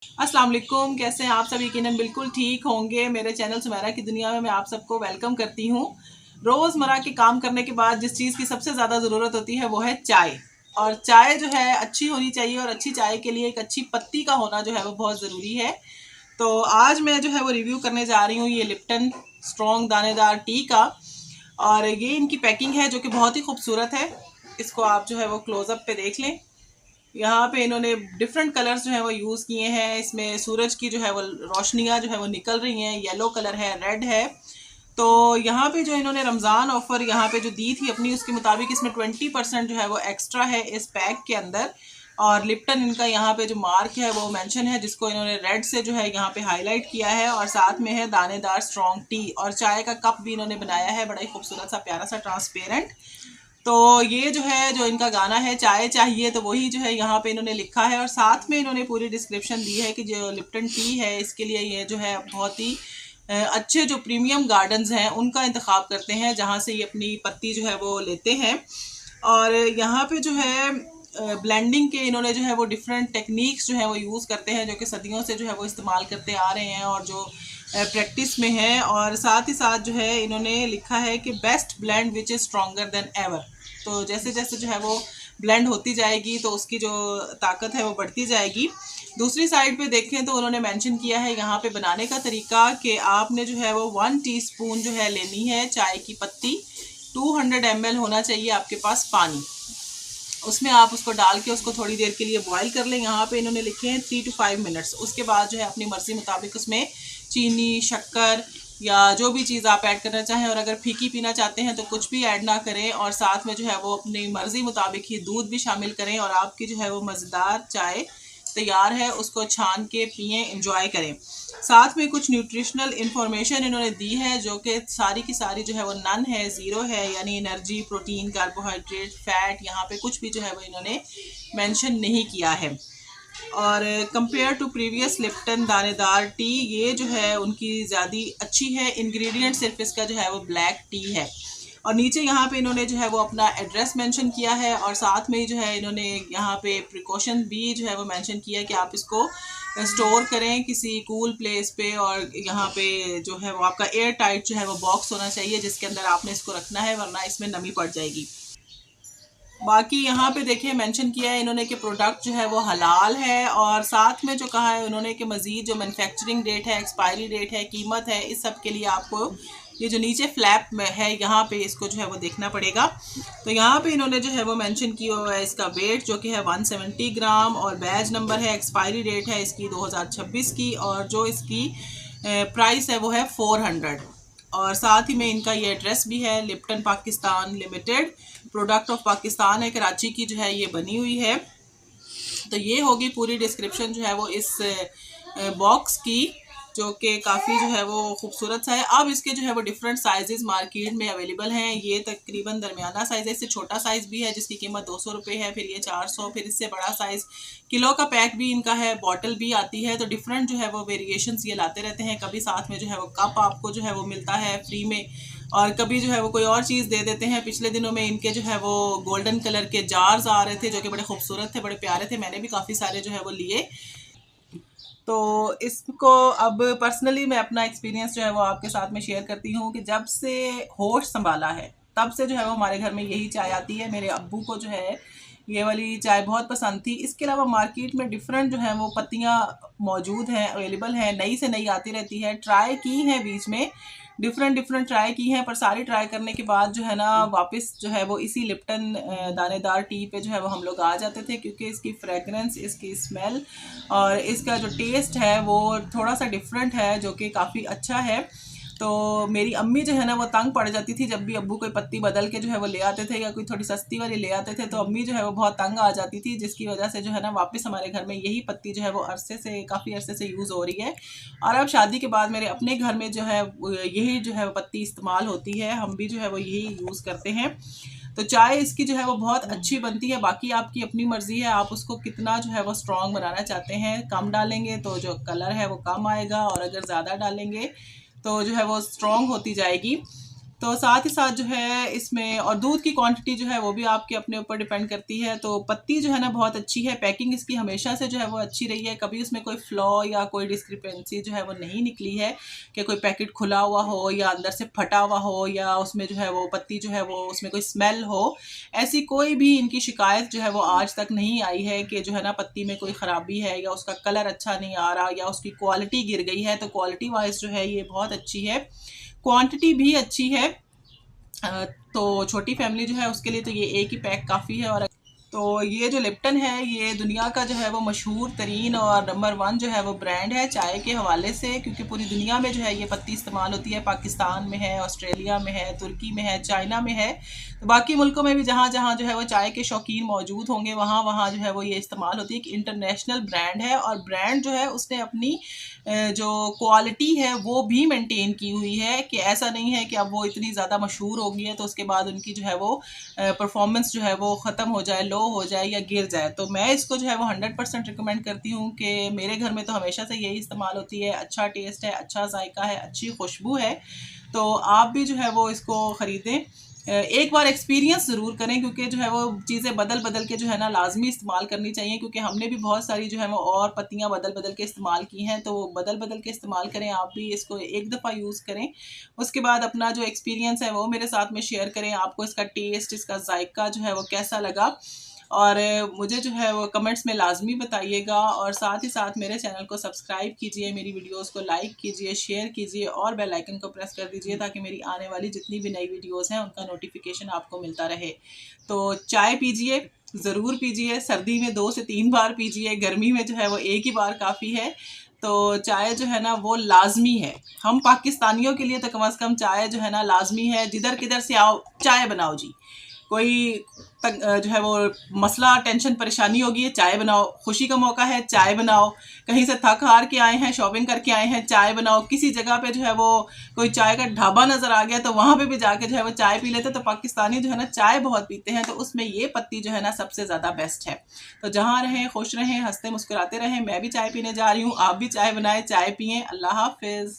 अस्सलाम वालेकुम, कैसे हैं आप सब? यकीनन बिल्कुल ठीक होंगे। मेरे चैनल सुमेरा की दुनिया में मैं आप सबको वेलकम करती हूँ। रोज़मर्रा के काम करने के बाद जिस चीज़ की सबसे ज़्यादा ज़रूरत होती है वो है चाय। और चाय जो है अच्छी होनी चाहिए और अच्छी चाय के लिए एक अच्छी पत्ती का होना जो है वो बहुत ज़रूरी है। तो आज मैं जो है वो रिव्यू करने जा रही हूँ ये लिप्टन स्ट्रॉन्ग दानेदार टी का। और ये इनकी पैकिंग है जो कि बहुत ही खूबसूरत है। इसको आप जो है वो क्लोज़अप पे देख लें। यहाँ पे इन्होंने डिफरेंट कलर्स जो है वो यूज़ किए हैं। इसमें सूरज की जो है वो रोशनियाँ जो है वो निकल रही हैं। येलो कलर है, रेड है। तो यहाँ पे जो इन्होंने रमज़ान ऑफ़र यहाँ पे जो दी थी अपनी, उसके मुताबिक इसमें 20% जो है वो एक्स्ट्रा है इस पैक के अंदर। और लिप्टन इनका यहाँ पे जो मार्क है वो मेंशन है, जिसको इन्होंने रेड से जो है यहाँ पे हाईलाइट किया है। और साथ में है दानेदार स्ट्रॉन्ग टी, और चाय का कप भी इन्होंने बनाया है बड़ा ही खूबसूरत सा प्यारा सा ट्रांसपेरेंट। तो ये जो है जो इनका गाना है चाय चाहिए, तो वही जो है यहाँ पे इन्होंने लिखा है। और साथ में इन्होंने पूरी डिस्क्रिप्शन दी है कि जो लिप्टन टी है इसके लिए ये जो है बहुत ही अच्छे जो प्रीमियम गार्डन्स हैं उनका इंतखाब करते हैं, जहाँ से ये अपनी पत्ती जो है वो लेते हैं। और यहाँ पे जो है ब्लेंडिंग के इन्होंने जो है वो डिफरेंट टेक्निक्स जो है वो यूज़ करते हैं, जो कि सदियों से जो है वो इस्तेमाल करते आ रहे हैं और जो प्रैक्टिस में है। और साथ ही साथ जो है इन्होंने लिखा है कि best blend which is stronger than ever. तो जैसे जैसे जो है वो ब्लेंड होती जाएगी तो उसकी जो ताकत है वो बढ़ती जाएगी। दूसरी साइड पे देखें तो उन्होंने मेंशन किया है यहाँ पे बनाने का तरीका कि आपने जो है वो 1 टीस्पून जो है लेनी है चाय की पत्ती। 200 ml होना चाहिए आपके पास पानी। उसमें आप उसको डाल के उसको थोड़ी देर के लिए बॉईल कर लें। यहाँ पे इन्होंने लिखे हैं 3 to 5 मिनट्स। उसके बाद जो है अपनी मर्ज़ी मुताबिक उसमें चीनी, शक्कर या जो भी चीज़ आप ऐड करना चाहें, और अगर फीकी पीना चाहते हैं तो कुछ भी ऐड ना करें। और साथ में जो है वो अपनी मर्ज़ी मुताबिक ही दूध भी शामिल करें, और आपकी जो है वो मज़ेदार चाय तैयार है। उसको छान के पिएँ, इंजॉय करें। साथ में कुछ न्यूट्रिशनल इंफॉर्मेशन इन्होंने दी है जो कि सारी की सारी जो है वो नन है, ज़ीरो है, यानी एनर्जी, प्रोटीन, कार्बोहाइड्रेट, फैट यहाँ पे कुछ भी जो है वो इन्होंने मेंशन नहीं किया है। और कंपेयर टू प्रीवियस लिप्टन दानेदार टी, ये जो है उनकी ज़्यादा अच्छी है। इंग्रेडिएंट सिर्फ इसका जो है वो ब्लैक टी है। और नीचे यहाँ पे इन्होंने जो है वो अपना एड्रेस मेंशन किया है, और साथ में ही जो है इन्होंने यहाँ पे प्रिकॉशन भी जो है वो मेंशन किया है कि आप इसको स्टोर करें किसी कूल प्लेस पे। और यहाँ पे जो है वो आपका एयर टाइट जो है वो बॉक्स होना चाहिए जिसके अंदर आपने इसको रखना है, वरना इसमें नमी पड़ जाएगी। बाकी यहाँ पे देखिए मेंशन किया है इन्होंने कि प्रोडक्ट जो है वो हलाल है। और साथ में जो कहा है उन्होंने कि मज़ीद जो मैन्युफैक्चरिंग डेट है, एक्सपायरी डेट है, कीमत है, इस सब के लिए आपको ये जो नीचे फ्लैप में है यहाँ पे इसको जो है वो देखना पड़ेगा। तो यहाँ पे इन्होंने जो है वो मेंशन किया हुआ है इसका वेट जो कि है 170 ग्राम, और बैच नंबर है, एक्सपायरी डेट है इसकी 2026 की, और जो इसकी प्राइस है वो है 400। और साथ ही में इनका ये एड्रेस भी है, Lipton Pakistan limited, product of Pakistan है, कराची की जो है ये बनी हुई है। तो ये होगी पूरी डिस्क्रिप्शन जो है वो इस बॉक्स की, जो कि काफ़ी जो है वो खूबसूरत सा है। अब इसके जो है वो डिफरेंट साइजेस मार्केट में अवेलेबल हैं। ये तकरीबन दरमियाना साइज़ है, इससे छोटा साइज़ भी है जिसकी कीमत 200 रुपये है, फिर ये 400, फिर इससे बड़ा साइज़ किलो का पैक भी इनका है, बॉटल भी आती है। तो डिफरेंट जो है वो वेरिएशंस ये लाते रहते हैं। कभी साथ में जो है वो कप आपको जो है वो मिलता है फ्री में, और कभी जो है वो कोई और चीज़ दे देते हैं। पिछले दिनों में इनके जो है वो गोल्डन कलर के जार्स आ रहे थे जो कि बड़े खूबसूरत थे, बड़े प्यारे थे। मैंने भी काफ़ी सारे जो है वो लिए। तो इसको अब पर्सनली मैं अपना एक्सपीरियंस जो है वो आपके साथ में शेयर करती हूँ कि जब से होश संभाला है तब से जो है वो हमारे घर में यही चाय आती है। मेरे अब्बू को जो है ये वाली चाय बहुत पसंद थी। इसके अलावा मार्केट में डिफरेंट जो है वो पत्तियाँ मौजूद हैं, अवेलेबल हैं, नई से नई आती रहती है। ट्राई की हैं बीच में, डिफरेंट ट्राई की हैं, पर सारी ट्राई करने के बाद जो है ना वापस जो है वो इसी लिप्टन दानेदार टी पे जो है वो हम लोग आ जाते थे, क्योंकि इसकी फ्रेगरेंस, इसकी स्मेल और इसका जो टेस्ट है वो थोड़ा सा डिफरेंट है, जो कि काफ़ी अच्छा है। तो मेरी अम्मी जो है ना वो तंग पड़ जाती थी जब भी अब्बू कोई पत्ती बदल के जो है वो ले आते थे या कोई थोड़ी सस्ती वाली ले आते थे, तो अम्मी जो है वो बहुत तंग आ जाती थी, जिसकी वजह से जो है ना वापस हमारे घर में यही पत्ती जो है वो काफ़ी अरसे से यूज़ हो रही है। और अब शादी के बाद मेरे अपने घर में जो है यही जो है पत्ती इस्तेमाल होती है, हम भी जो है वो यही यूज़ करते हैं। तो चाय इसकी जो है वो बहुत अच्छी बनती है। बाकी आपकी अपनी मर्ज़ी है, आप उसको कितना जो है वो स्ट्रॉन्ग बनाना चाहते हैं। कम डालेंगे तो जो कलर है वो कम आएगा, और अगर ज़्यादा डालेंगे तो जो है वो स्ट्रॉन्ग होती जाएगी। तो साथ ही साथ जो है इसमें, और दूध की क्वांटिटी जो है वो भी आपके अपने ऊपर डिपेंड करती है। तो पत्ती जो है ना बहुत अच्छी है, पैकिंग इसकी हमेशा से जो है वो अच्छी रही है, कभी उसमें कोई फ्लॉ या कोई डिस्क्रिपेंसी जो है वो नहीं निकली है कि कोई पैकेट खुला हुआ हो या अंदर से फटा हुआ हो या उसमें जो है वो पत्ती जो है वो उसमें कोई स्मेल हो। ऐसी कोई भी इनकी शिकायत जो है वो आज तक नहीं आई है कि जो है ना पत्ती में कोई ख़राबी है या उसका कलर अच्छा नहीं आ रहा या उसकी क्वालिटी गिर गई है। तो क्वालिटी वाइज जो है ये बहुत अच्छी है, क्वांटिटी भी अच्छी है। तो छोटी फैमिली जो है उसके लिए तो ये एक ही पैक काफ़ी है। और तो ये जो लिप्टन है ये दुनिया का जो है वो मशहूर तरीन और नंबर 1 जो है वो ब्रांड है चाय के हवाले से, क्योंकि पूरी दुनिया में जो है ये पत्ती इस्तेमाल होती है। पाकिस्तान में है, ऑस्ट्रेलिया में है, तुर्की में है, चाइना में है। तो बाकी मुल्कों में भी जहाँ जहाँ जो है वो चाय के शौकीन मौजूद होंगे वहाँ वहाँ जो है वो ये इस्तेमाल होती है। एक इंटरनेशनल ब्रांड है और ब्रांड जो है उसने अपनी जो क्वालिटी है वो भी मेंटेन की हुई है, कि ऐसा नहीं है कि अब वो इतनी ज़्यादा मशहूर हो गई है तो उसके बाद उनकी जो है वो परफॉर्मेंस जो है वो ख़त्म हो जाए, लो हो जाए या गिर जाए। तो मैं इसको जो है वो 100% रिकमेंड करती हूँ कि मेरे घर में तो हमेशा से यही इस्तेमाल होती है। अच्छा टेस्ट है, अच्छा जायका है, अच्छी खुशबू है। तो आप भी जो है वो इसको ख़रीदें, एक बार एक्सपीरियंस ज़रूर करें, क्योंकि जो है वो चीज़ें बदल बदल के जो है ना लाजमी इस्तेमाल करनी चाहिए, क्योंकि हमने भी बहुत सारी जो है वो और पत्तियां बदल बदल के इस्तेमाल की हैं। तो बदल बदल के इस्तेमाल करें, आप भी इसको एक दफ़ा यूज़ करें, उसके बाद अपना जो एक्सपीरियंस है वो मेरे साथ में शेयर करें। आपको इसका टेस्ट, इसका जायका जो है वो कैसा लगा, और मुझे जो है वो कमेंट्स में लाजमी बताइएगा। और साथ ही साथ मेरे चैनल को सब्सक्राइब कीजिए, मेरी वीडियोस को लाइक कीजिए, शेयर कीजिए और बेल आइकन को प्रेस कर दीजिए ताकि मेरी आने वाली जितनी भी नई वीडियोस हैं उनका नोटिफिकेशन आपको मिलता रहे। तो चाय पीजिए, ज़रूर पीजिए, सर्दी में 2 से 3 बार पीजिए, गर्मी में जो है वो एक ही बार काफ़ी है। तो चाय जो है ना वो लाजमी है, हम पाकिस्तानियों के लिए तो कम से कम चाय जो है ना लाजमी है। जिधर किधर से आओ चाय बनाओ जी, कोई जो है वो मसला, टेंशन, परेशानी होगी, चाय बनाओ। खुशी का मौका है, चाय बनाओ। कहीं से थक हार के आए हैं, शॉपिंग करके आए हैं, चाय बनाओ। किसी जगह पे जो है वो कोई चाय का ढाबा नज़र आ गया तो वहाँ पे भी जाके जो है वो चाय पी लेते। तो पाकिस्तानी जो है ना चाय बहुत पीते हैं, तो उसमें ये पत्ती जो है ना सबसे ज़्यादा बेस्ट है। तो जहाँ रहें खुश रहें, हंसते मुस्कुराते रहें। मैं भी चाय पीने जा रही हूँ, आप भी चाय बनाएं, चाय पिएँ। अल्लाह हाफिज़।